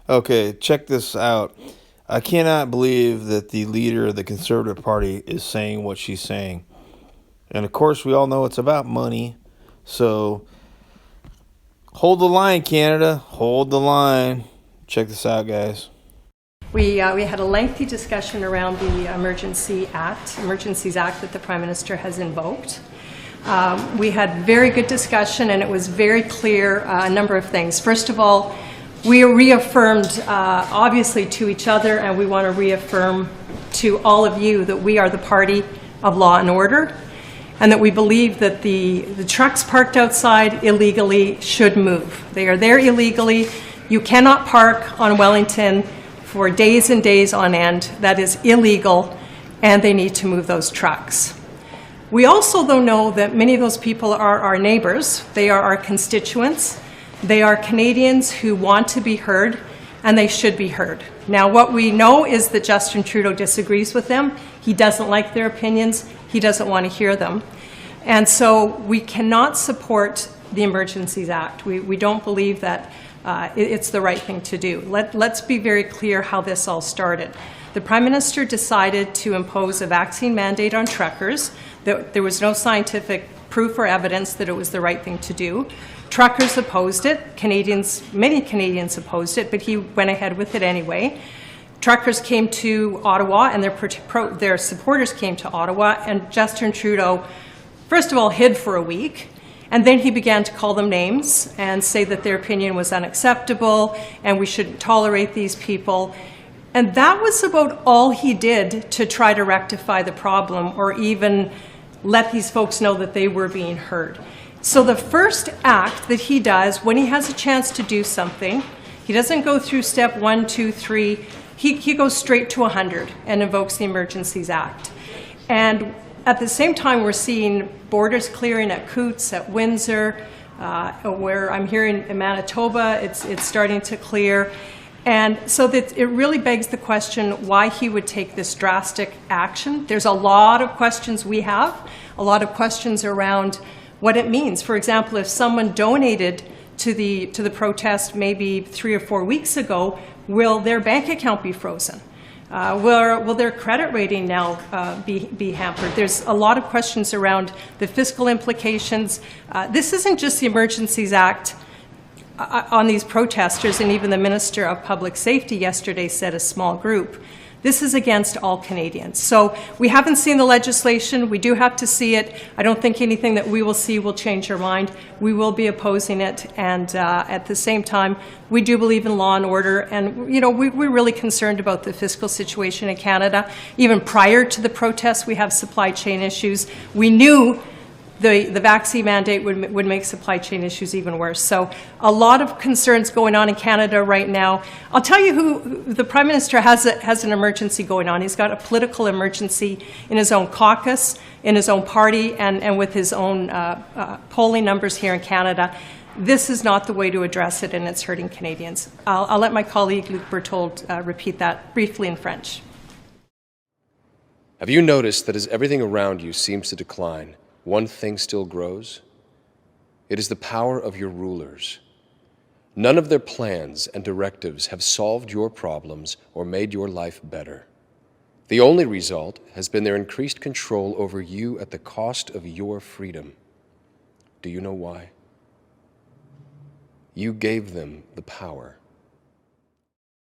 Okay, check this out. I cannot believe that the leader of the Conservative Party is saying what she's saying. And of course, we all know it's about money. So hold the line, Canada. Hold the line. Check this out, guys. We had a lengthy discussion around the Emergencies Act that the Prime Minister has invoked. We had very good discussion, and it was very clear a number of things. First of all, we reaffirmed, obviously, to each other, and we want to reaffirm to all of you that we are the party of law and order, and that we believe that the trucks parked outside illegally should move. They are there illegally. You cannot park on Wellington for days and days on end. That is illegal, and they need to move those trucks. We also, though, know that many of those people are our neighbors. They are our constituents. They are Canadians who want to be heard, and they should be heard. Now, what we know is that Justin Trudeau disagrees with them. He doesn't like their opinions. He doesn't want to hear them. And so we cannot support the Emergencies Act. We don't believe that it's the right thing to do. Let's be very clear how this all started. The Prime Minister decided to impose a vaccine mandate on truckers. There was no scientific proof or evidence that it was the right thing to do. Truckers opposed it. Many Canadians opposed it, but he went ahead with it anyway. Truckers came to Ottawa, and their supporters came to Ottawa, and Justin Trudeau, first of all, hid for a week, and then he began to call them names and say that their opinion was unacceptable and we shouldn't tolerate these people. And that was about all he did to try to rectify the problem or even let these folks know that they were being heard. So the first act that he does when he has a chance to do something, he doesn't go through step 1, 2, 3, he goes straight to 100 and invokes the Emergencies Act. And at the same time, we're seeing borders clearing at Coutts, at Windsor, where I'm hearing in Manitoba, it's starting to clear. And so that it really begs the question why he would take this drastic action. There's a lot of questions we have, a lot of questions around what it means. For example, if someone donated to the protest maybe 3 or 4 weeks ago, will their bank account be frozen? Will their credit rating now be hampered? There's a lot of questions around the fiscal implications. This isn't just the Emergencies Act on these protesters, and even the Minister of Public Safety yesterday said a small group. This is against all Canadians. So we haven't seen the legislation. We do have to see it. I don't think anything that we will see will change our mind. We will be opposing it. And at the same time, we do believe in law and order. And, you know, we're really concerned about the fiscal situation in Canada. Even prior to the protests, we have supply chain issues. We knew the vaccine mandate would make supply chain issues even worse. So a lot of concerns going on in Canada right now. I'll tell you who the Prime Minister has an emergency going on. He's got a political emergency in his own caucus, in his own party, and with his own polling numbers here in Canada. This is not the way to address it, and it's hurting Canadians. I'll let my colleague Luc Berthold repeat that briefly in French. Have you noticed that as everything around you seems to decline, one thing still grows? It is the power of your rulers. None of their plans and directives have solved your problems or made your life better. The only result has been their increased control over you at the cost of your freedom. Do you know why? You gave them the power.